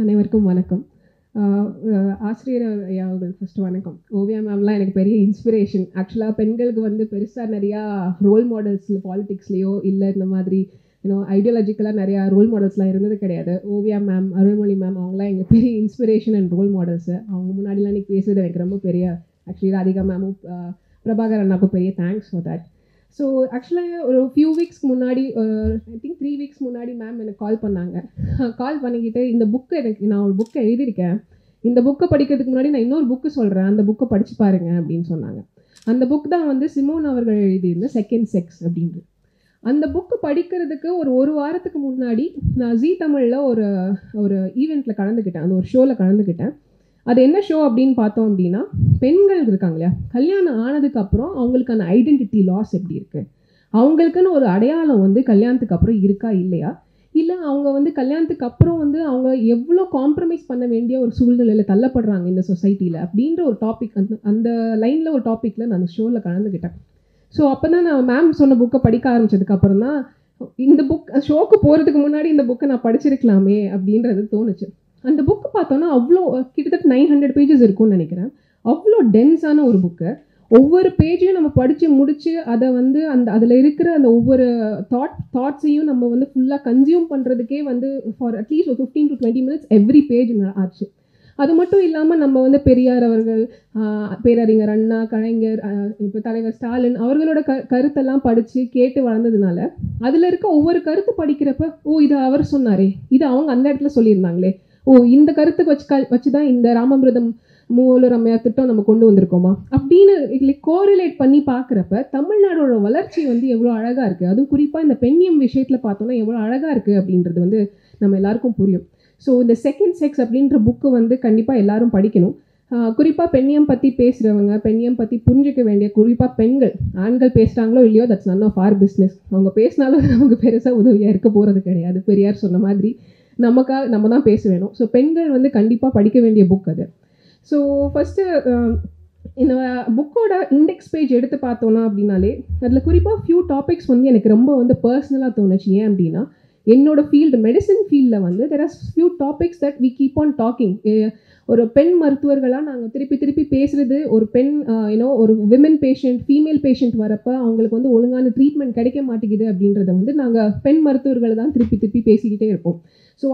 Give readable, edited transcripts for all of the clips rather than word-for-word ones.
அனைவருக்கும் வணக்கம். ஆசிரியர் ஐயா அவர்கள் ஃபஸ்ட்டு வணக்கம். ஓவியா மேம்லாம் எனக்கு பெரிய இன்ஸ்பிரேஷன். ஆக்சுவலாக பெண்களுக்கு வந்து பெருசாக நிறையா ரோல் மாடல்ஸில் பாலிடிக்ஸ்லேயோ இல்லை இந்த மாதிரி ஐடியாலஜிக்கலாக நிறையா ரோல் மாடல்ஸ்லாம் இருந்தது கிடையாது. ஓவியா மேம், அருள்மொழி மேம் அவங்களாம் எங்கள் பெரிய இன்ஸ்பிரேஷன் அண்ட் ரோல் மாடல்ஸு. அவங்க முன்னாடிலாம் எனக்கு பேசுகிறது எனக்கு ரொம்ப பெரிய, ஆக்சுவலி ராதிகா மேமும் பிரபாகர் அண்ணாக்கும் பெரிய தேங்க்ஸ் ஃபார் தேட். ஸோ ஆக்சுவலாக ஒரு ஃபியூ வீக்ஸ்க்கு முன்னாடி, ஐ திங்க் 3 வீக்ஸ் முன்னாடி மேம் எனக்கு கால் பண்ணாங்க. கால் பண்ணிக்கிட்டு இந்த புக்கு நான் ஒரு புக்கை எழுதியிருக்கேன், இந்த புக்கை படிக்கிறதுக்கு முன்னாடி நான் இன்னொரு புக்கு சொல்கிறேன், அந்த புக்கை படித்து பாருங்க அப்படின்னு சொன்னாங்க. அந்த புக் தான் வந்து சிமோன் அவர்கள் எழுதியிருந்த செகண்ட் செக்ஸ் அப்படின்றது. அந்த புக்கு படிக்கிறதுக்கு ஒரு வாரத்துக்கு முன்னாடி நான் ஜீ தமிழில் ஒரு ஈவெண்ட்டில் கலந்துக்கிட்டேன், அந்த ஒரு ஷோவில் கலந்துக்கிட்டேன். அது என்ன ஷோ அப்படின்னு பார்த்தோம் அப்படின்னா, பெண்கள் இருக்காங்க இல்லையா, கல்யாணம் ஆனதுக்கப்புறம் அவங்களுக்கான ஐடென்டிட்டி லாஸ் எப்படி இருக்குது, அவங்களுக்குன்னு ஒரு அடையாளம் வந்து கல்யாணத்துக்கு அப்புறம் இருக்கா இல்லையா, இல்லை அவங்க வந்து கல்யாணத்துக்கு அப்புறம் வந்து அவங்க எவ்வளோ காம்ப்ரமைஸ் பண்ண வேண்டிய ஒரு சூழ்நிலையில் தள்ளப்படுறாங்க இந்த சொசைட்டியில் அப்படின்ற ஒரு டாபிக், அந்த லைனில் ஒரு டாப்பிக்கில் நான் அந்த ஷோவில் கலந்துக்கிட்டேன். ஸோ அப்போ தான் நான் மேம் சொன்ன புக்கை படிக்க ஆரம்பித்ததுக்கப்புறம் தான் இந்த புக் ஷோக்கு போகிறதுக்கு முன்னாடி இந்த புக்கை நான் படிச்சிருக்கலாமே அப்படின்றது தோணுச்சு. அந்த புக்கு பார்த்தோன்னா அவ்வளோ கிட்டத்தட்ட 900 பேஜஸ் இருக்கும்னு நினைக்கிறேன். அவ்வளோ டென்ஸான ஒரு புக்கு. ஒவ்வொரு பேஜையும் நம்ம படித்து முடித்து அதை வந்து அதில் இருக்கிற அந்த ஒவ்வொரு தாட்ஸையும் நம்ம வந்து ஃபுல்லாக கன்சியூம் பண்ணுறதுக்கே வந்து ஃபார் அட்லீஸ்ட் ஒரு 15 to 20 minutes எவ்ரி பேஜ் ஆச்சு. அது மட்டும் இல்லாமல் நம்ம வந்து பெரியார் அவர்கள், பேரறிஞர் அண்ணா, கலைஞர், இப்போ தலைவர் ஸ்டாலின் அவர்களோட கருத்தெல்லாம் படித்து கேட்டு வளர்ந்ததுனால அதில் இருக்க ஒவ்வொரு கருத்து படிக்கிறப்ப, இது அவர் சொன்னாரே, இது அவங்க அந்த இடத்துல சொல்லியிருந்தாங்களே, இந்த கருத்துக்கு வச்சு தான் இந்த ராமமிர்தம் மூவலூர் அம்மையார் திட்டம் நம்ம கொண்டு வந்திருக்கோமா அப்படின்னு கோரிலேட் பண்ணி பார்க்குறப்ப தமிழ்நாடோட வளர்ச்சி வந்து எவ்வளோ அழகாக இருக்குது, அதுவும் குறிப்பாக இந்த பெண்ணியம் விஷயத்தில் பார்த்தோன்னா எவ்வளோ அழகாக இருக்குது அப்படின்றது வந்து நம்ம எல்லாருக்கும் புரியும். ஸோ இந்த செகண்ட் செக்ஸ் அப்படின்ற புக்கு வந்து கண்டிப்பாக எல்லாரும் படிக்கணும். குறிப்பாக பெண்ணியம் பற்றி பேசுகிறவங்க, பெண்ணியம் பற்றி புரிஞ்சிக்க வேண்டிய, குறிப்பாக பெண்கள், ஆண்கள் பேசுகிறாங்களோ இல்லையோ, that's none of our business. அவங்க பேசினாலும் நமக்கு பெருசாக உதவியாக இருக்க போகிறது கிடையாது. பெரியார் சொன்ன மாதிரி நம்ம தான் பேச வேணும். ஸோ பெண்கள் வந்து கண்டிப்பாக படிக்க வேண்டிய புக் அது. ஸோ ஃபஸ்ட்டு இந்த புக்கோட இண்டெக்ஸ் பேஜ் எடுத்து பார்த்தோன்னா அப்படின்னாலே அதில் குறிப்பாக ஃபியூ டாபிக்ஸ் வந்து எனக்கு ரொம்ப வந்து பர்சனலாக தோணுச்சு. ஏன் அப்படின்னா, என்னோட ஃபீல்டு மெடிசன் ஃபீல்டில் வந்து there are few topics that we keep on talking. ஒரு பெண் மருத்துவர்களாக நாங்கள் திருப்பி பேசுகிறது, ஒரு பெண் ஒரு விமன் பேஷண்ட், ஃபீமேல் பேஷண்ட் வரப்போ அவங்களுக்கு வந்து ஒழுங்கான ட்ரீட்மெண்ட் கிடைக்க மாட்டேங்குது அப்படின்றத வந்து நாங்கள் பெண் மருத்துவர்களை தான் திருப்பி பேசிக்கிட்டே இருப்போம். ஸோ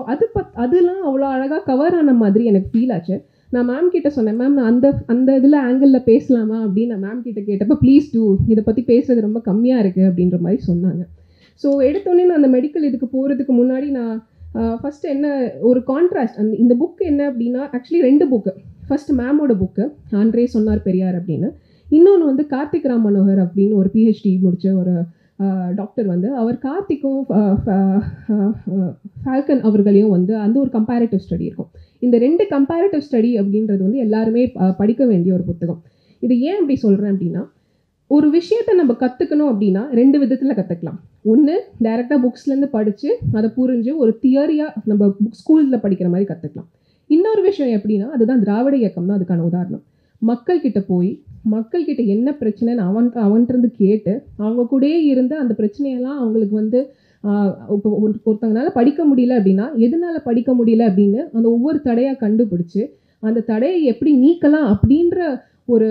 அதெல்லாம் அவ்வளோ அழகாக கவர் ஆன மாதிரி எனக்கு ஃபீல் ஆச்சு. நான் மேம் கிட்ட சொன்னேன், மேம் நான் அந்த இதில் ஆங்கிளில் பேசலாமா அப்படின்னு நான் மேம் கிட்ட கேட்டப்போ, ப்ளீஸ் டூ, இதை பற்றி பேசுகிறது ரொம்ப கம்மியாக இருக்குது அப்படின்ற மாதிரி சொன்னாங்க. ஸோ எடுத்தோடனே நான் அந்த மெடிக்கல் இதுக்கு போகிறதுக்கு முன்னாடி நான் ஃபஸ்ட்டு என்ன ஒரு கான்ட்ராஸ்ட், இந்த புக்கு என்ன அப்படின்னா, ஆக்சுவலி 2 புக்கு. ஃபஸ்ட்டு மேமோட புக்கு ஆண்ட்ரே சொன்னார் பெரியார் அப்படின்னு, இன்னொன்று வந்து கார்த்திக் ராம் மனோகர் அப்படின்னு ஒரு PhD முடித்த ஒரு டாக்டர் வந்து, அவர் கார்த்திக்கும் ஃபால்கன் அவர்களையும் வந்து அந்த ஒரு கம்பேரிட்டிவ் ஸ்டடி இருக்கும். இந்த 2 கம்பேரிட்டிவ் ஸ்டடி அப்படின்றது வந்து எல்லாருமே படிக்க வேண்டிய ஒரு புத்தகம். இது ஏன் அப்படி சொல்கிறேன் அப்படின்னா, ஒரு விஷயத்தை நம்ம கற்றுக்கணும் அப்படின்னா 2 விதத்தில் கற்றுக்கலாம். ஒன்று, டைரெக்டாக புக்ஸ்லேருந்து படித்து அதை புரிஞ்சு ஒரு தியரியாக நம்ம ஸ்கூலில் படிக்கிற மாதிரி கற்றுக்கலாம். இன்னொரு விஷயம் எப்படின்னா, அதுதான் திராவிட இயக்கம் தான் அதுக்கான உதாரணம். மக்கள்கிட்ட போய் மக்கள்கிட்ட என்ன பிரச்சனைன்னு அவன்கிட்ட கேட்டு அவங்க கூடயே இருந்து அந்த பிரச்சனையெல்லாம் அவங்களுக்கு வந்து இப்போ ஒருத்தங்கனால படிக்க முடியல அப்படின்னா எதனால படிக்க முடியல அப்படின்னு அந்த ஒவ்வொரு தடையாக கண்டுபிடிச்சு அந்த தடையை எப்படி நீக்கலாம் அப்படின்ற ஒரு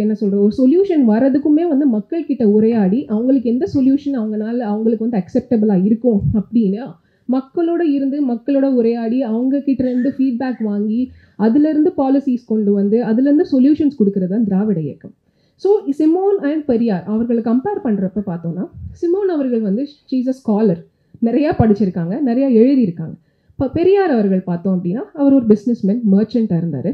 என்ன சொல்கிற ஒரு சொல்யூஷன் வரதுக்குமே வந்து மக்கள்கிட்ட உரையாடி அவங்களுக்கு எந்த சொல்யூஷன் அவங்களுக்கு வந்து அக்செப்டபிளாக இருக்கும் அப்படின்னு மக்களோட இருந்து மக்களோட உரையாடி அவங்கக்கிட்ட இருந்து ஃபீட்பேக் வாங்கி அதுலேருந்து பாலிசிஸ் கொண்டு வந்து அதுலேருந்து சொல்யூஷன்ஸ் கொடுக்கறது தான் திராவிட இயக்கம். ஸோ சிமோன் அண்ட் பெரியார் அவர்களை கம்பேர் பண்ணுறப்ப பார்த்தோன்னா, சிமோன் அவர்கள் வந்து ஷீ இஸ் அ ஸ்காலர், நிறையா படிச்சிருக்காங்க, நிறையா எழுதியிருக்காங்க. இப்போ பெரியார் அவர்கள் பார்த்தோம் அப்படின்னா அவர் ஒரு பிஸ்னஸ்மேன், மர்ச்சண்ட்டாக இருந்தார்.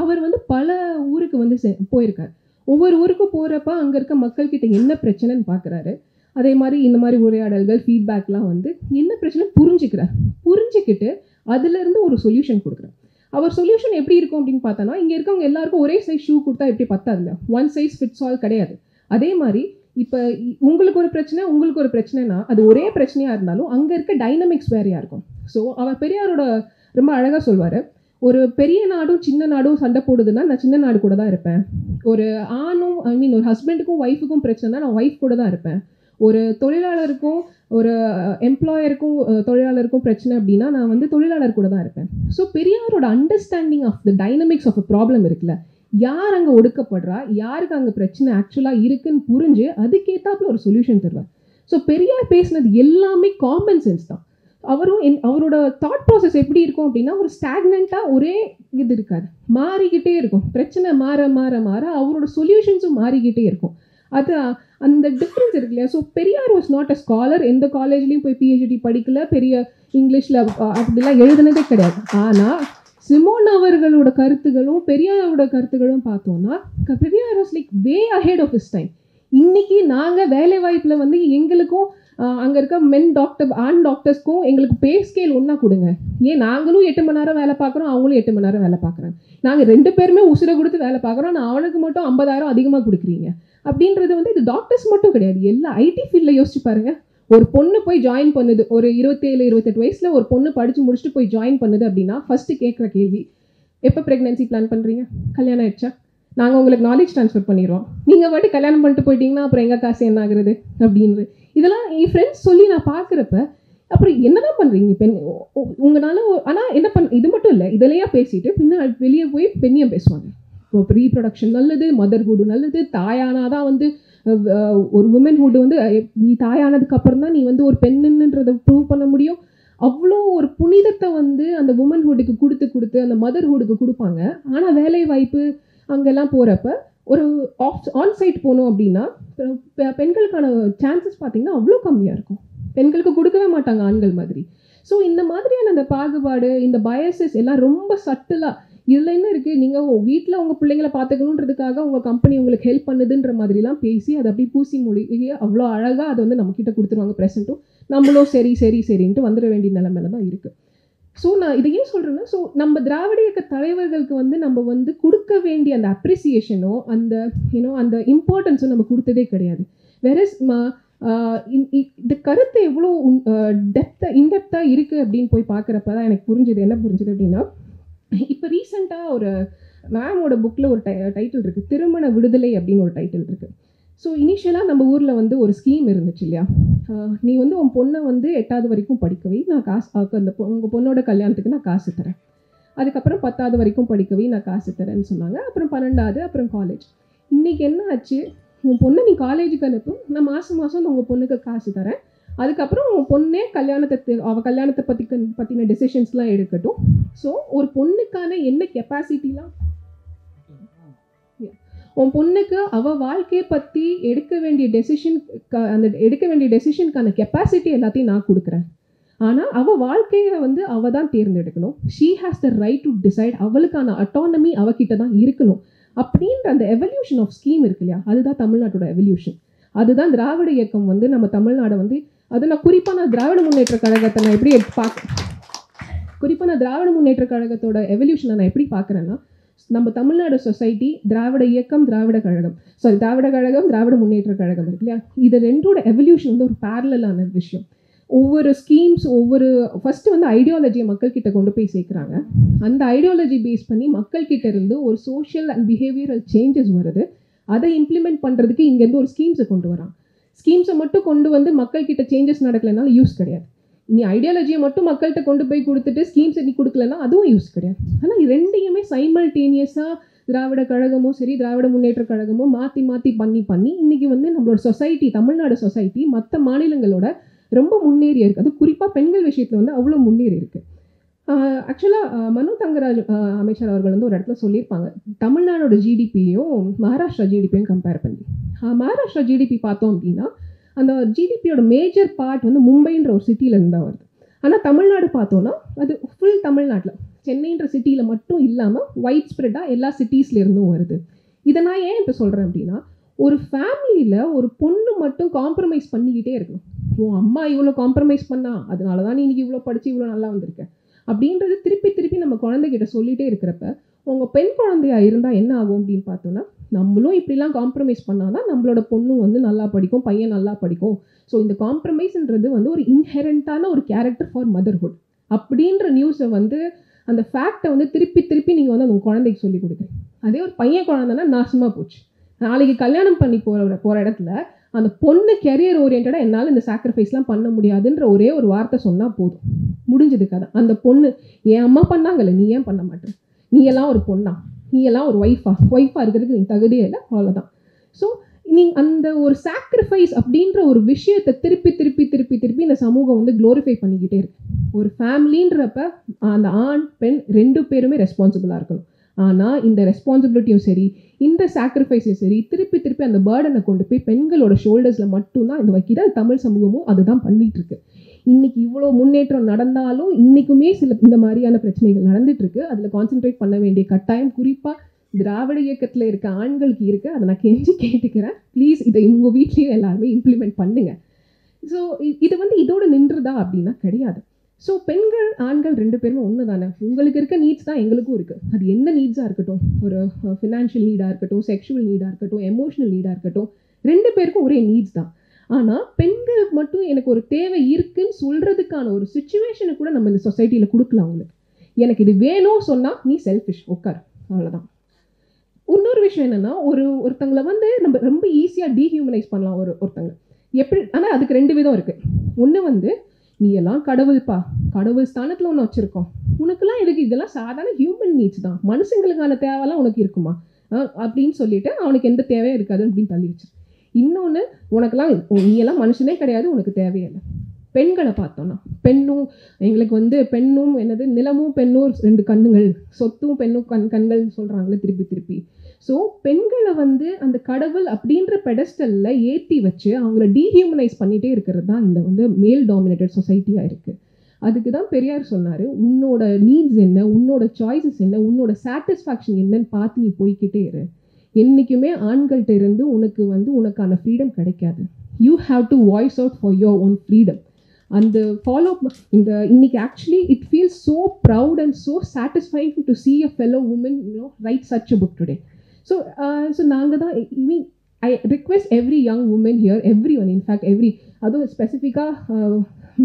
அவர் வந்து பல ஊருக்கு வந்து போயிருக்கார். ஒவ்வொரு ஊருக்கும் போகிறப்ப அங்கே இருக்க மக்கள்கிட்ட என்ன பிரச்சனைன்னு பார்க்குறாரு. அதே மாதிரி இந்த மாதிரி உரையாடல்கள், ஃபீட்பேக்லாம் வந்து என்ன பிரச்சனை புரிஞ்சுக்கிட்டு அதுலேருந்து ஒரு சொல்யூஷன் கொடுக்குறாரு. அவர் சொல்யூஷன் எப்படி இருக்கும் அப்படின்னு பார்த்தோன்னா, இங்கே இருக்கவங்க எல்லாருக்கும் ஒரே சைஸ் ஷூ கொடுத்தா எப்படி பத்தாது இல்லையா, ஒன் சைஸ் ஃபிட்ஸ் ஆல் கிடையாது. அதே மாதிரி இப்போ உங்களுக்கு ஒரு பிரச்சனைனா அது ஒரே பிரச்சனையாக இருந்தாலும் அங்கே இருக்க டைனமிக்ஸ் வேறையாக இருக்கும். ஸோ அவர் பெரியாரோட ரொம்ப அழகாக சொல்வார், ஒரு பெரிய நாடும் சின்ன நாடும் சண்டை போடுதுன்னா நான் சின்ன நாடு கூட தான் இருப்பேன். ஒரு ஆணும் ஒரு ஹஸ்பண்டுக்கும் ஒய்ஃபுக்கும் பிரச்சனைனா நான் ஒய்ஃப் கூட தான் இருப்பேன். ஒரு தொழிலாளருக்கும் ஒரு எம்ப்ளாயருக்கும் தொழிலாளருக்கும் பிரச்சனை அப்படின்னா நான் வந்து தொழிலாளர் கூட தான் இருப்பேன். ஸோ பெரியாரோட understanding of the dynamics of a problem இருக்குல்ல, யார் அங்கே ஒடுக்கப்படுறா, யாருக்கு அங்கே பிரச்சனை ஆக்சுவலாக இருக்குன்னு புரிஞ்சு அதுக்கேற்றாப்புல ஒரு சொல்யூஷன் தருவார். ஸோ பெரியார் பேசினது எல்லாமே காமன் சென்ஸ் தான். அவரோட தாட் ப்ராசஸ் எப்படி இருக்கும் அப்படின்னா, ஒரு ஸ்டாக்னண்ட்டாக ஒரே இது இருக்காது, மாறிக்கிட்டே இருக்கும். பிரச்சனை மாற மாற மாற அவரோட சொல்யூஷன்ஸும் மாறிக்கிட்டே இருக்கும். அது அந்த டிஃப்ரென்ஸ் இருக்கு இல்லையா. So Periyar was not a scholar, எந்த காலேஜ்லேயும் போய் பிஹெச்டி படிக்கல, பெரிய இங்கிலீஷில் அப்படிலாம் எழுதுனதே கிடையாது. ஆனால் சிமோன் அவர்களோட கருத்துகளும் பெரியாரோட கருத்துகளும் பார்த்தோம்னா, Periyar was like way ahead of his time. இன்னைக்கு நாங்கள் வேலை வாய்ப்பில் வந்து எங்களுக்கும் அங்கே இருக்க ஆண் டாக்டர்ஸ்க்கும் எங்களுக்கு பே ஸ்கேல் ஒன்றா கொடுங்க. ஏன் நாங்களும் 8 மணி நேரம் வேலை பார்க்குறோம், அவங்களும் 8 மணி நேரம் வேலை பார்க்குறாங்க. நாங்கள் 2 பேருமே உசுரை கொடுத்து வேலை பார்க்குறோம், நான் அவனுக்கு மட்டும் 50,000 அதிகமாக கொடுக்குறீங்க அப்படின்றது வந்து இது டாக்டர்ஸ் மட்டும் கிடையாது, எல்லா ஐடி ஃபீல்டில் யோசிச்சு பாருங்க. ஒரு பொண்ணு போய் ஜாயின் பண்ணுது, ஒரு 27-28 வயசில் ஒரு பொண்ணு படித்து முடிச்சுட்டு போய் ஜாயின் பண்ணுது அப்படின்னா ஃபஸ்ட்டு கேட்குற கேள்வி, எப்போ ப்ரெக்னென்சி பிளான் பண்ணுறீங்க, கல்யாணம் ஆயிடுச்சா, நாங்கள் உங்களுக்கு நாலேஜ் ட்ரான்ஸ்ஃபர் பண்ணிடுவோம், நீங்கள் பாட்டு கல்யாணம் பண்ணிட்டு போயிட்டீங்கன்னா அப்புறம் எங்கள் காசு என்ன ஆகுறது அப்படின்றது. இதெல்லாம் என் ஃப்ரெண்ட்ஸ் சொல்லி நான் பார்க்குறப்ப அப்புறம் என்னதான் பண்ணுறீங்க பெண் உங்களால். ஆனால் என்ன இது மட்டும் இல்லை, இதெல்லையா பேசிட்டு பின்ன வெளியே போய் பெண்ணியம் பேசுவாங்க. இப்போ ரீப்ரொடக்ஷன் நல்லது, மதர்ஹுட் நல்லது, தாயானாதான் வந்து ஒரு உமன்ஹுட் வந்து நீ தாயானதுக்கு அப்புறம் தான் நீ வந்து ஒரு பெண்ணுன்றதை ப்ரூவ் பண்ண முடியும். அவ்வளோ ஒரு புனிதத்தை வந்து அந்த உமன்ஹுட்டுக்கு கொடுத்து அந்த மதர்ஹுட்டுக்கு கொடுப்பாங்க. ஆனால் வேலை வாய்ப்பு அங்கெல்லாம் போகிறப்ப ஒரு ஆன்சைட் போகணும் அப்படின்னா பெண்களுக்கான சான்சஸ் பார்த்தீங்கன்னா அவ்வளோ கம்மியாக இருக்கும். பெண்களுக்கு கொடுக்கவே மாட்டாங்க ஆண்கள் மாதிரி. ஸோ இந்த மாதிரியான அந்த பாகுபாடு, இந்த பயசஸ் எல்லாம் ரொம்ப சட்டிலாக இதில் என்ன இருக்குது, நீங்கள் வீட்டில் உங்கள் பிள்ளைங்களை பார்த்துக்கணுன்றதுக்காக உங்கள் கம்பெனி உங்களுக்கு ஹெல்ப் பண்ணுதுன்ற மாதிரிலாம் பேசி அதை அப்படி பூசி மொழியே அவ்வளோ அழகாக அதை வந்து நம்மக்கிட்ட கொடுத்துருவாங்க ப்ரெசென்ட்டும். நம்மளும் சரின்ட்டு வந்துட வேண்டிய நிலைமையில தான் இருக்குது. ஸோ நான் இதை ஏன் சொல்கிறேன்னா, ஸோ நம்ம திராவிட இயக்க தலைவர்களுக்கு வந்து நம்ம வந்து கொடுக்க வேண்டிய அந்த அப்ரிசியேஷனோ அந்த அந்த இம்பார்ட்டன்ஸும் நம்ம கொடுத்ததே கிடையாது. வேறஸ் இந்த கருத்து எவ்வளோ இன்டெப்த்தாக இருக்குது அப்படின்னு போய் பார்க்குறப்ப தான் எனக்கு என்ன புரிஞ்சுது அப்படின்னா, இப்போ ரீசெண்டாக ஒரு மேமோட புக்கில் ஒரு டைட்டில் இருக்குது, திருமண விடுதலை அப்படின்னு ஒரு டைட்டில் இருக்குது. ஸோ இனிஷியலாக நம்ம ஊரில் வந்து ஒரு ஸ்கீம் இருந்துச்சு இல்லையா, நீ வந்து உன் பொண்ணை வந்து 8வது வரைக்கும் படிக்கவே, நான் காசு அந்த உங்கள் பொண்ணோட கல்யாணத்துக்கு நான் காசு தரேன், அதுக்கப்புறம் 10வது வரைக்கும் படிக்கவே நான் காசு தரேன்னு சொன்னாங்க. அப்புறம் 12வது, அப்புறம் காலேஜ். இன்றைக்கி என்ன ஆச்சு, உன் பொண்ணை நீ காலேஜுக்கு அனுப்பு, நான் மாதம் உங்கள் பொண்ணுக்கு காசு தரேன், அதுக்கப்புறம் உன் பொண்ணே அவள் கல்யாணத்தை பற்றின டெசிஷன்ஸ்லாம் எடுக்கட்டும். ஸோ ஒரு பொண்ணுக்கான என்ன கெப்பாசிட்டிலாம், உன் பொண்ணுக்கு அவள் வாழ்க்கையை பற்றி எடுக்க வேண்டிய டெசிஷனுக்கான கெப்பாசிட்டி எல்லாத்தையும் நான் கொடுக்குறேன். ஆனால் அவள் வாழ்க்கையை வந்து அவள் தான் தேர்ந்தெடுக்கணும். She has the right to decide. அவளுக்கான அட்டானமி அவகிட்ட தான் இருக்கணும் அப்படின்ற அந்த எவல்யூஷன் ஆஃப் ஸ்கீம் இருக்கு இல்லையா, அதுதான் தமிழ்நாட்டோட எவல்யூஷன். அதுதான் திராவிட இயக்கம் வந்து நம்ம தமிழ்நாடை வந்து அது நான் குறிப்பாக திராவிட முன்னேற்ற கழகத்தை நான் எப்படி திராவிட முன்னேற்ற கழகத்தோட எவல்யூஷனை நான் எப்படி பார்க்குறேன்னா, நம்ம தமிழ்நாடு சொசைட்டி, திராவிட இயக்கம், திராவிட கழகம், திராவிட முன்னேற்ற கழகம் இருக்கு இல்லையா, இது ரெண்டோட எவல்யூஷன் வந்து ஒரு பேரலான விஷயம். ஒவ்வொரு ஸ்கீம்ஸ் ஃபஸ்ட்டு வந்து ஐடியாலஜியை மக்கள்கிட்ட கொண்டு போய் சேர்க்குறாங்க. அந்த ஐடியாலஜி பேஸ் பண்ணி மக்கள்கிட்ட இருந்து ஒரு சோஷியல் அண்ட் பிஹேவியரல் சேஞ்சஸ் வருது. அதை இம்ப்ளிமெண்ட் பண்ணுறதுக்கு இங்கேருந்து ஒரு ஸ்கீம்ஸை கொண்டு வராங்க. ஸ்கீம்ஸை மட்டும் கொண்டு வந்து மக்கள்கிட்ட சேஞ்சஸ் நடக்கலைனாலும் யூஸ் கிடையாது. நீ ஐடியாலஜியை மட்டும் மக்கள்கிட்ட கொண்டு போய் கொடுத்துட்டு ஸ்கீம்ஸை நீ கொடுக்கலன்னா அதுவும் யூஸ் கிடையாது. ஆனால் ரெண்டையுமே சைமல்டேனியஸாக திராவிட கழகமும் சரி, திராவிட முன்னேற்ற கழகமும் மாற்றி பண்ணி இன்றைக்கி வந்து நம்மளோட சொசைட்டி, தமிழ்நாடு சொசைட்டி மற்ற மாநிலங்களோட ரொம்ப முன்னேறி இருக்குது. அது குறிப்பாக பெண்கள் விஷயத்தில் வந்து அவ்வளோ முன்னேறி இருக்குது. ஆக்சுவலாக மனு தங்கராஜ் அமைச்சர் அவர்கள் வந்து ஒரு இடத்துல சொல்லியிருப்பாங்க, தமிழ்நாடோட ஜிடிபியும் மகாராஷ்டிரா ஜிடிபியும் கம்பேர் பண்ணி. மகாராஷ்டிரா ஜிடிபி பார்த்தோம் அப்படின்னா அந்த ஜிடிபியோட மேஜர் பார்ட் வந்து மும்பைன்ற ஒரு சிட்டியிலேருந்து தான் வருது. ஆனால் தமிழ்நாடு பார்த்தோன்னா அது ஃபுல் தமிழ்நாட்டில் சென்னைன்ற சிட்டியில் மட்டும் இல்லாமல் ஒயிட் ஸ்ப்ரெட்டாக எல்லா சிட்டிஸ்லேருந்தும் வருது. இதை நான் ஏன் இப்போ சொல்கிறேன் அப்படின்னா, ஒரு ஃபேமிலியில் ஒரு பொண்ணு மட்டும் காம்ப்ரமைஸ் பண்ணிக்கிட்டே இருக்கணும். உன் அம்மா இவ்வளோ காம்ப்ரமைஸ் பண்ணா, அதனால தான் நீ இன்றைக்கி இவ்வளோ படித்து இவ்வளோ நல்லா வந்திருக்க அப்படின்றது திருப்பி நம்ம குழந்தைகிட்ட சொல்லிகிட்டே இருக்கிறப்ப, உங்கள் பெண் குழந்தையாக இருந்தால் என்ன ஆகும் அப்படின்னு பார்த்தோன்னா, நம்மளும் இப்படிலாம் காம்ப்ரமைஸ் பண்ணால் தான் நம்மளோட பொண்ணும் வந்து நல்லா படிக்கும், பையன் நல்லா படிக்கும். ஸோ இந்த காம்ப்ரமைஸ்ன்றது வந்து ஒரு இன்ஹெரண்டான ஒரு கேரக்டர் ஃபார் மதர்ஹுட் அப்படின்ற நியூஸை வந்து அந்த ஃபேக்டை வந்து திருப்பி நீங்கள் வந்து அந்த குழந்தைக்கு சொல்லி கொடுக்குறீங்க. அதே ஒரு பையன் குழந்தைன்னா நாசமாக போச்சு. நாளைக்கு கல்யாணம் பண்ணி போகிற இடத்துல அந்த பொண்ணு கெரியர் ஓரியன்டாக என்னால் இந்த சாக்ரிஃபைஸ்லாம் பண்ண முடியாதுன்ற ஒரே ஒரு வார்த்தை சொன்னால் போதும், முடிஞ்சது கதை. அந்த பொண்ணு என் அம்மா பண்ணாங்கல்ல, நீ ஏன் பண்ண மாட்டேன், நீ எல்லாம் ஒரு பொண்ணா, நீ எல்லாம் ஒரு ஒய்ஃபாக இருக்கிறதுக்கு நீ தகுதியே இல்லை, அவ்வளோதான். ஸோ நீ அந்த ஒரு சாக்ரிஃபைஸ் அப்படின்ற ஒரு விஷயத்தை திருப்பி திருப்பி திருப்பி திருப்பி இந்த சமூகம் வந்து க்ளோரிஃபை பண்ணிக்கிட்டே இருக்கு. ஒரு ஃபேமிலின்றப்ப அந்த ஆண் பெண் 2 பேருமே ரெஸ்பான்சிபிளாக இருக்கணும். ஆனால் இந்த ரெஸ்பான்சிபிலிட்டியும் சரி, இந்த சாக்ரிஃபைஸையும் சரி, திருப்பி திருப்பி அந்த பேர்டனை கொண்டு போய் பெண்களோட ஷோல்டர்ஸில் மட்டும்தான் இந்த வைக்கிற தமிழ் சமூகமும் அதுதான் பண்ணிட்டு இருக்கு. இன்னைக்கு இவ்வளோ முன்னேற்றம் நடந்தாலும் இன்றைக்குமே சில இந்த மாதிரியான பிரச்சனைகள் நடந்துட்டு இருக்கு. அதில் கான்சென்ட்ரேட் பண்ண வேண்டிய கட்டாயம் குறிப்பாக திராவிட இயக்கத்தில் இருக்க ஆண்களுக்கு இருக்குது. அதை நான் கெஞ்சி கேட்டுக்கிறேன், ப்ளீஸ் இதை உங்கள் வீட்லேயும் எல்லாருமே இம்ப்ளிமெண்ட் பண்ணுங்க. ஸோ இது வந்து இதோடு நின்றுதா அப்படின்னா கிடையாது. ஸோ பெண்கள் ஆண்கள் 2 பேருமே ஒன்று தானே. உங்களுக்கு இருக்க நீட்ஸ் தான் எங்களுக்கும் இருக்குது. அது என்ன நீட்ஸாக இருக்கட்டும், ஒரு ஃபினான்ஷியல் நீடாக இருக்கட்டும், செக்ஷுவல் நீடாக இருக்கட்டும், எமோஷனல் நீடாக இருக்கட்டும், 2 பேருக்கும் ஒரே நீட்ஸ் தான். ஆனால் பெண்களுக்கு மட்டும் எனக்கு ஒரு தேவை இருக்குன்னு சொல்கிறதுக்கான ஒரு சுச்சுவேஷனை கூட நம்ம இந்த சொசைட்டியில் கொடுக்கலாம். அவங்களுக்கு எனக்கு இது வேணும் சொன்னால் நீ செல்ஃபிஷ் உட்கார், அவ்வளோதான். இன்னொரு விஷயம் என்னென்னா, ஒருத்தங்களை வந்து நம்ம ரொம்ப ஈஸியாக டீஹியூமனைஸ் பண்ணலாம் ஒருத்தங்க எப்படி. ஆனால் அதுக்கு 2 விதம் இருக்குது. ஒன்று வந்து நீ எல்லாம் கடவுள்ப்பா, கடவுள் ஸ்தானத்தில் ஒன்று வச்சுருக்கோம், உனக்குலாம் எதுக்கு, இதெல்லாம் சாதாரண ஹியூமன் நீட்ஸ் தான், மனுஷங்களுக்கான தேவைலாம் உனக்கு இருக்குமா அப்படின்னு சொல்லிட்டு அவனுக்கு எந்த தேவையும் இருக்காது அப்படின்னு தள்ளி வச்சு. இன்னொன்று, உனக்கெல்லாம் நீ எல்லாம் மனுஷனே கிடையாது, உனக்கு தேவையில்லை. பெண்களை பார்த்தோன்னா பெண்ணும் எங்களுக்கு வந்து பெண்ணும் என்னது நிலமும் பெண்ணும் 2 கண்ணுகள், சொத்தும் பெண்ணும் கண்கள் சொல்கிறாங்களே திருப்பி திருப்பி. ஸோ பெண்களை வந்து அந்த கடவுள் அப்படின்ற பெடஸ்டலில் ஏற்றி வச்சு அவங்கள டீஹியூமனைஸ் பண்ணிகிட்டே இருக்கிறது தான் இந்த வந்து மேல் டாமினேட்டட் சொசைட்டியாக இருக்குது. அதுக்கு தான் பெரியார் சொன்னார், உன்னோட நீட்ஸ் என்ன, உன்னோட சாய்ஸஸ் என்ன, உன்னோட சாட்டிஸ்ஃபேக்ஷன் என்னன்னு பார்த்து நீ போய்கிட்டே இரு. என்றைக்குமே ஆண்கள்கிட்ட இருந்து உனக்கு வந்து உனக்கான ஃப்ரீடம் கிடைக்காது. You have to voice out for your own freedom. அந்த ஃபாலோ இன்னைக்கு actually it feels so proud and so satisfying to see a fellow woman write such a book today. So நாங்கள் தான் I request every young woman here, everyone in fact அதுவும் ஸ்பெசிஃபிக்காக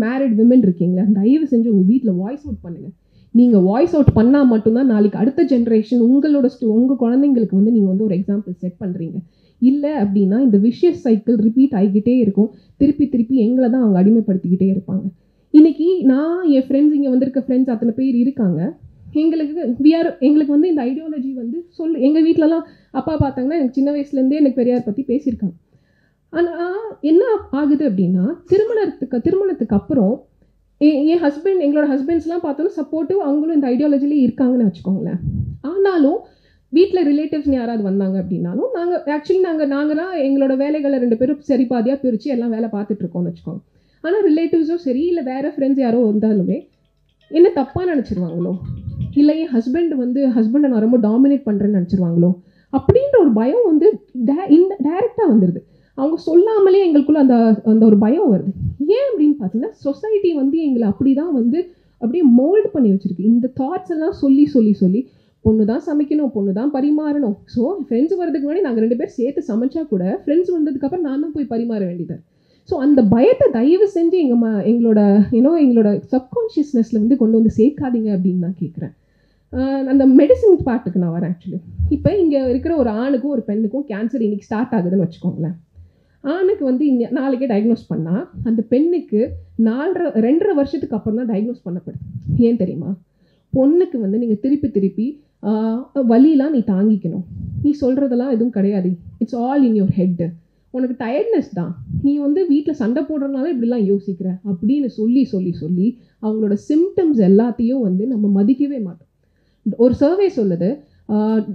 married women இருக்கீங்களா, தயவு செஞ்சு உங்கள் வீட்டில் வாய்ஸ் அவுட் பண்ணுங்கள். நீங்கள் வாய்ஸ் அவுட் பண்ணால் மட்டும்தான் நாளைக்கு அடுத்த ஜென்ரேஷன் உங்கள் குழந்தைங்களுக்கு வந்து நீங்கள் வந்து ஒரு எக்ஸாம்பிள் செட் பண்ணுறீங்க. இல்லை அப்படின்னா இந்த விஷயஸ் சைக்கிள் ரிப்பீட் ஆகிக்கிட்டே இருக்கும். திருப்பி திருப்பி எங்களை தான் அவங்க அடிமைப்படுத்திக்கிட்டே இருப்பாங்க. இன்றைக்கி நான் என் ஃப்ரெண்ட்ஸ், இங்கே வந்திருக்க ஃப்ரெண்ட்ஸ் அத்தனை பேர் இருக்காங்க. எங்களுக்கு வந்து இந்த ஐடியாலஜி வந்து எங்கள் வீட்டிலலாம் அப்பா பார்த்தாங்கன்னா எனக்கு சின்ன வயசுலேருந்தே எனக்கு பெரியார் பற்றி பேசியிருக்காங்க. ஆனால் என்ன ஆகுது அப்படின்னா, திருமணத்துக்கு அப்புறம் எங்களோட ஹஸ்பண்ட்ஸ்லாம் பார்த்தோன்னா சப்போர்ட்டிவ், அவங்களும் இந்த ஐடியாலஜிலேயே இருக்காங்கன்னு வச்சுக்கோங்களேன். ஆனாலும் வீட்டில் ரிலேட்டிவ்ஸ்னு யாராவது வந்தாங்க அப்படின்னாலும் நாங்களாம் எங்களோட வேலைகளை 2 பேரும் சரி பாதியாக பிரித்து எல்லாம் வேலை பார்த்துட்ருக்கோம்னு வச்சுக்கோங்க. ஆனால் ரிலேட்டிவ்ஸும் சரி, இல்லை வேறு ஃப்ரெண்ட்ஸ் யாரோ வந்தாலுமே என்ன தப்பாக நினச்சிருவாங்களோ, இல்லை என் ஹஸ்பண்டை நான் ரொம்ப டாமினேட் பண்ணுறேன்னு நினச்சிருவாங்களோ அப்படின்ற ஒரு பயம் வந்து டைரெக்டாக வந்துடுது. அவங்க சொல்லாமலே எங்களுக்குள்ள அந்த ஒரு பயம் வருது. ஏன் அப்படின்னு பார்த்தீங்கன்னா, சொசைட்டி வந்து எங்களை அப்படி தான் வந்து அப்படியே மோல்டு பண்ணி வச்சுருக்கு. இந்த தாட்ஸ் எல்லாம் சொல்லி சொல்லி சொல்லி பொண்ணு தான் சமைக்கணும், பொண்ணு தான் பரிமாறணும். ஸோ ஃப்ரெண்ட்ஸ் வரதுக்கு முன்னாடி நாங்கள் 2 பேர் சேர்த்து சமைச்சா கூட ஃப்ரெண்ட்ஸ் வந்ததுக்கப்புறம் நான் தான் போய் பரிமாற வேண்டியது. ஸோ அந்த பயத்தை தயவு செஞ்சு எங்களோட சப்கான்ஷியஸ்னஸில் வந்து கொண்டு வந்து சேர்க்காதீங்க அப்படின்னு நான் கேட்குறேன். அந்த மெடிசின் பார்ட்டுக்கு நான் வரேன். ஆக்சுவலி இப்போ இங்கே இருக்கிற ஒரு ஆணுக்கும் ஒரு பெண்ணுக்கும் கேன்சர் இன்றைக்கி ஸ்டார்ட் ஆகுதுன்னு வச்சுக்கோங்களேன். ஆணுக்கு வந்து நாளைக்கே டயக்னோஸ் பண்ணால் அந்த பெண்ணுக்கு 2.5 வருஷத்துக்கு அப்புறம் தான் டயக்னோஸ் பண்ணப்படுது. ஏன் தெரியுமா? பொண்ணுக்கு வந்து நீங்கள் திருப்பி வலியெலாம் நீ தாங்கிக்கணும், நீ சொல்கிறதெல்லாம் எதுவும் கிடையாது, it's all in your head, உனக்கு டயர்ட்னஸ் தான், நீ வந்து வீட்டில் சண்டை போடுறதுனால இப்படிலாம் யோசிக்கிற அப்படின்னு சொல்லி அவங்களோட சிம்டம்ஸ் எல்லாத்தையும் வந்து நம்ம மதிக்கவே மாட்டோம். ஒரு சர்வே சொல்லுது,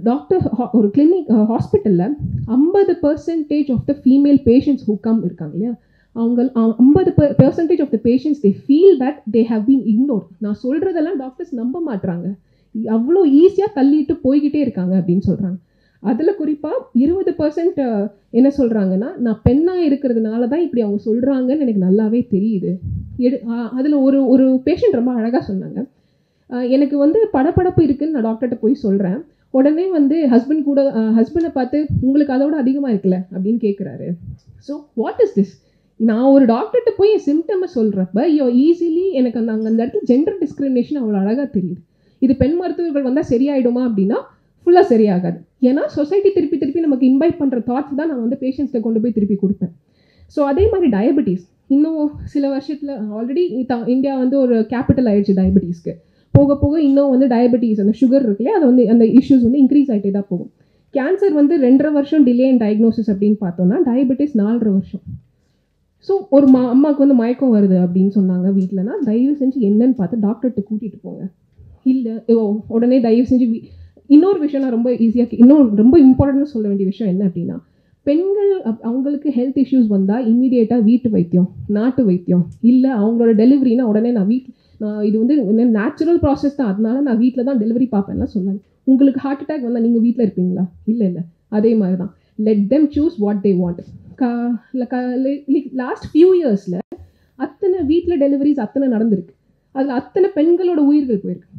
டாக்டர் ஒரு கிளினிக் ஹாஸ்பிட்டலில் 50% of the female patients who come இருக்காங்க இல்லையா, அவங்க 50% of the patients they feel that they have been ignored. நான் சொல்கிறதெல்லாம் டாக்டர்ஸ் நம்ப மாட்டுறாங்க, அவ்வளோ ஈஸியாக தள்ளிட்டு போய்கிட்டே இருக்காங்க அப்படின்னு சொல்கிறாங்க. அதில் குறிப்பாக 20% என்ன சொல்கிறாங்கன்னா, நான் பெண்ணாக இருக்கிறதுனால தான் இப்படி அவங்க சொல்கிறாங்கன்னு எனக்கு நல்லாவே தெரியுது. அதில் ஒரு பேஷண்ட் ரொம்ப அழகாக சொன்னாங்க, எனக்கு வந்து படப்படப்பு இருக்குதுன்னு நான் டாக்டர்கிட்ட போய் சொல்கிறேன், உடனே வந்து ஹஸ்பண்டை பார்த்து உங்களுக்கு அதோட அதிகமாக இருக்குல்ல அப்படின்னு கேட்குறாரு. So what is this? நான் ஒரு டாக்டர்கிட்ட போய் என் சிம்டமை சொல்கிறப்ப ஈஸிலி எனக்கு அந்த இடத்துல ஜெண்டர் டிஸ்கிரிமினேஷன் அவ்வளோ அழகாக தெரியுது. இது பெண் மருத்துவர்கள் வந்தால் சரியாயிடுமா அப்படின்னா ஃபுல்லாக சரியாகாது. ஏன்னா சொசைட்டி திருப்பி நமக்கு இன்வைட் பண்ணுற தாட்ஸ் தான் நான் வந்து பேஷண்ட்ஸ்கிட்ட கொண்டு போய் திருப்பி கொடுப்பேன். ஸோ அதே மாதிரி டயபெட்டிஸ் இன்னும் சில வருஷத்தில் ஆல்ரெடி இந்தியா வந்து ஒரு கேபிட்டல் ஆயிடுச்சு டயபெட்டிஸ்க்கு. போக போக இன்னும் வந்து டயபெட்டிஸ் அந்த சுகர் இருக்குல்லையே அது வந்து அந்த இஷ்யூஸ் வந்து இன்க்ரீஸ் ஆகிட்டே தான் போகும். கேன்சர் வந்து 2.5 வருஷம் டிலே இன் டயக்னோசிஸ் அப்படின்னு பார்த்தோன்னா டயபெட்டிஸ் 4.5 வருஷம். ஸோ ஒரு அம்மாவுக்கு வந்து மயக்கம் வருது அப்படின்னு சொன்னாங்க வீட்டிலனா, தயவு செஞ்சு என்னன்னு பார்த்து டாக்டர்கிட்ட கூட்டிகிட்டு போங்க. இல்லை உடனே தயவு செஞ்சு இன்னொரு விஷயம் நான் ரொம்ப ஈஸியாக ரொம்ப இம்பார்ட்டன்ட்னு சொல்ல வேண்டிய விஷயம் என்ன அப்படின்னா, பெண்கள் அவங்களுக்கு ஹெல்த் இஷ்யூஸ் வந்தால் இம்மீடியட்டாக வீட்டு வைத்தியம், நாட்டு வைத்தியம், இல்லை அவங்களோட டெலிவரினா உடனே நான் இது வந்து நேச்சுரல் ப்ராசஸ் தான், அதனால நான் வீட்டில் தான் டெலிவரி பார்ப்பேன்லாம் சொல்லாங்க. உங்களுக்கு ஹார்ட் அட்டாக் வந்தால் நீங்கள் வீட்டில் இருப்பீங்களா? இல்லை. அதே மாதிரி தான் let them choose what they want. Last few இயர்ஸில் அத்தனை வீட்டில் டெலிவரிஸ் அத்தனை நடந்திருக்கு. அதில் அத்தனை பெண்களோட உயிர்கள் போயிருக்கு.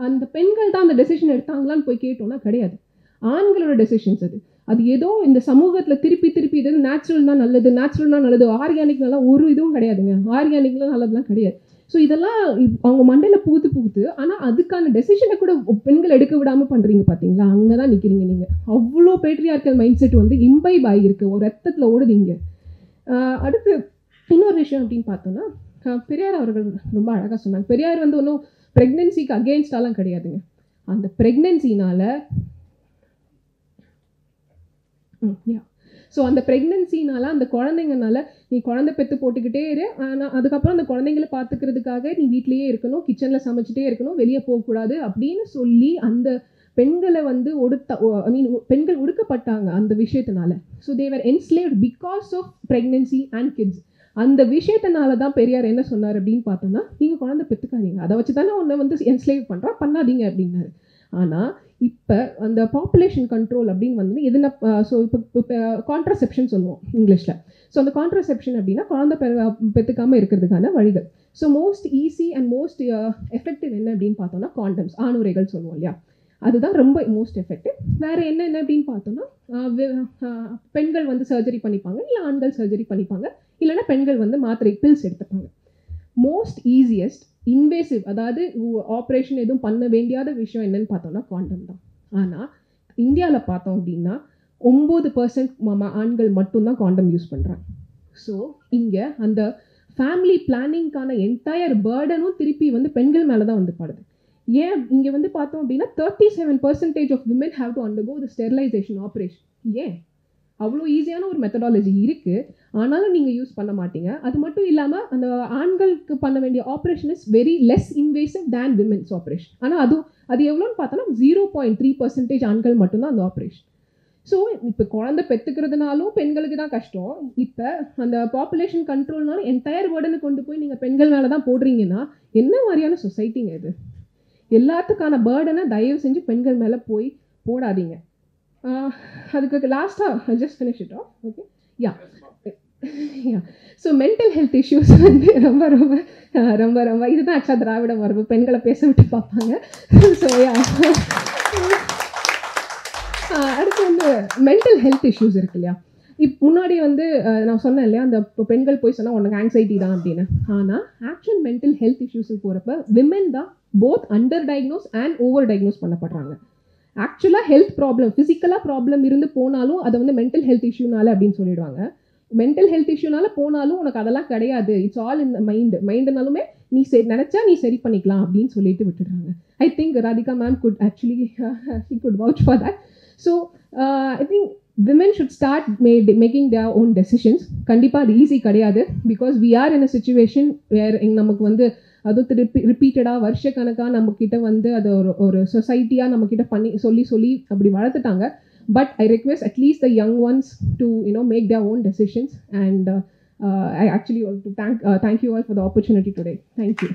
அந்த பெண்கள் தான் அந்த டெசிஷன் எடுத்தாங்களான்னு போய் கேட்டோம்னா கிடையாது, ஆண்களோட டெசிஷன்ஸ் அது ஏதோ இந்த சமூகத்தில் திருப்பி இது நேச்சுரல்னா நல்லது, ஆர்கானிக்னால ஒரு இதுவும் கிடையாதுங்க. ஆர்கானிக்லாம் நல்லதுலாம் கிடையாது. ஸோ இதெல்லாம் அவங்க மண்டையில் புகுத்து ஆனால் அதுக்கான டெசிஷனை கூட பெண்கள் எடுக்க விடாமல் பண்ணுறீங்க பார்த்தீங்களா? அங்கே தான் நிற்கிறீங்க நீங்கள். அவ்வளோ பேட்ரியார்க்கல் மைண்ட் செட் வந்து இம்பைப் ஆகியிருக்கு, ஒரு ரத்தத்தில் ஓடுதீங்க. அடுத்து இன்னொரு விஷயம் அப்படின்னு பார்த்தோன்னா, பெரியார் அவர்கள் ரொம்ப அழகாக சொன்னாங்க. பெரியார் வந்து ஒன்றும் ப்ரெக்னென்சிக்கு அகெயின்ஸ்டாலாம் கிடையாதுங்க. அந்த ப்ரெக்னென்சினால ஸோ அந்த ப்ரெக்னென்சினால அந்த குழந்தைங்கனால நீ குழந்தை பெற்று போட்டுக்கிட்டே இரு, ஆனால் அதுக்கப்புறம் அந்த குழந்தைங்களை பார்த்துக்கிறதுக்காக நீ வீட்லேயே இருக்கணும், கிச்சனில் சமைச்சிட்டே இருக்கணும், வெளியே போகக்கூடாது அப்படின்னு சொல்லி அந்த பெண்களை வந்து பெண்கள் ஒடுக்கப்பட்டாங்க அந்த விஷயத்தினால. So they were enslaved because of pregnancy and kids. அந்த விஷயத்தினால தான் பெரியார் என்ன சொன்னார் அப்படின்னு பார்த்தோன்னா, நீங்கள் குழந்தை பெற்றுக்காதீங்க, அதை வச்சு தானே உன்னை வந்து என்ஸ்லேவ் பண்ணாதீங்க அப்படின்னாரு. ஆனால் இப்போ அந்த பாப்புலேஷன் கண்ட்ரோல் அப்படின்னு வந்து எதுனா, ஸோ இப்போ கான்ட்ரசெப்ஷன் சொல்லுவோம் இங்கிலீஷில். ஸோ அந்த கான்ட்ரசெப்ஷன் அப்படின்னா குழந்தை பெற்றுக்காமல் இருக்கிறதுக்கான வழிகள். So most easy and most effective என்ன அப்படின்னு பார்த்தோம்னா காண்டம்ஸ், ஆணுரைகள் சொல்லுவோம் இல்லையா, அதுதான் ரொம்ப மோஸ்ட் எஃபெக்டிவ். வேறு என்ன அப்படின்னு பார்த்தோன்னா, பெண்கள் வந்து சர்ஜரி பண்ணிப்பாங்க, இல்லை ஆண்கள் சர்ஜரி பண்ணிப்பாங்க, இல்லைன்னா பெண்கள் வந்து மாத்திரை பில்ஸ் எடுத்துப்பாங்க. மோஸ்ட் ஈஸியஸ்ட் இன்வேசிவ், அதாவது ஆப்ரேஷன் எதுவும் பண்ண வேண்டியாத விஷயம் என்னன்னு பார்த்தோம்னா காண்டம் தான். ஆனால் இந்தியாவில் பார்த்தோம் அப்படின்னா 9% ஆண்கள் மட்டும்தான் காண்டம் யூஸ் பண்ணுறாங்க. ஸோ இங்கே அந்த ஃபேமிலி பிளானிங்கான என்டையர் பேர்டனும் திருப்பி வந்து பெண்கள் மேலே தான் வந்து படுது. ஏன் இங்கே வந்து பார்த்தோம் அப்படின்னா 37% of women have to undergo the sterilisation operation. ஏன் அவ்வளோ ஈஸியான ஒரு மெத்தடாலஜி இருக்குது, ஆனாலும் நீங்கள் யூஸ் பண்ண மாட்டீங்க. அது மட்டும் இல்லாமல் அந்த ஆண்களுக்கு பண்ண வேண்டிய operation is very less invasive than women's operation. ஆனால் அது எவ்வளோன்னு பார்த்தோன்னா 0.3% ஆண்கள் மட்டும்தான் அந்த ஆப்ரேஷன். ஸோ இப்போ குழந்தை பெற்றுக்கிறதுனாலும் பெண்களுக்கு தான் கஷ்டம். இப்போ அந்த பாப்புலேஷன் கண்ட்ரோல்னாலும் என்டையர் பேர்டனை கொண்டு போய் நீங்கள் பெண்கள் மேலே தான் போடுறீங்கன்னா என்ன மாதிரியான சொசைட்டிங்க இது? எல்லாத்துக்கான பேர்டனை தயவு செஞ்சு பெண்கள் மேலே போய் போடாதீங்க. அதுக்கு லாஸ்ட்டாக just finish it of. Okay, yeah. So mental health issues வந்து ரொம்ப ரொம்ப ரொம்ப ரொம்ப இதுதான் ஆக்சுவலாக திராவிட மரபு, பெண்களை பேச விட்டு பார்ப்பாங்க. ஸோ யா, அடுத்து வந்து மென்டல் ஹெல்த் இஷ்யூஸ் இருக்கு இல்லையா. முன்னாடி வந்து நான் சொன்னேன் இல்லையா, அந்த பெண்கள் போய் சொன்னால் உனக்கு ஆங்ஸைட்டி தான் அப்படின்னு. ஆனால் ஆக்சுவல் மென்டல் ஹெல்த் இஷ்யூஸுக்கு போகிறப்ப விமென் தான் both under diagnose and over diagnose பண்ணப்படுறாங்க. ஆக்சுவலாக ஹெல்த் ப்ராப்ளம், ஃபிசிக்கலாக ப்ராப்ளம் இருந்து போனாலும் அதை வந்து மென்டல் ஹெல்த் இஷ்யூனால அப்படின்னு சொல்லிடுவாங்க. மென்டல் ஹெல்த் இஷ்யூனால போனாலும் உனக்கு அதெல்லாம் கிடையாது, இட்ஸ் ஆல் இன் மைண்டுனாலுமே நீ நினச்சா நீ சரி பண்ணிக்கலாம் அப்படின்னு சொல்லிட்டு விட்டுடுறாங்க. I think Radhika ma'am good actually she could vouch for that. So I think women should start making their own decisions. கண்டிப்பாக அது ஈஸி கிடையாது, because we are in a situation where நமக்கு வந்து அது ரிப்பீட்டடாக வருஷக்கணக்காக நம்மக்கிட்ட வந்து அது ஒரு சொசைட்டியாக நம்மக்கிட்ட சொல்லி அப்படி வளர்த்துட்டாங்க. But I request at least the young ones to make their own decisions, and I actually want to thank you all for the opportunity today. Thank you.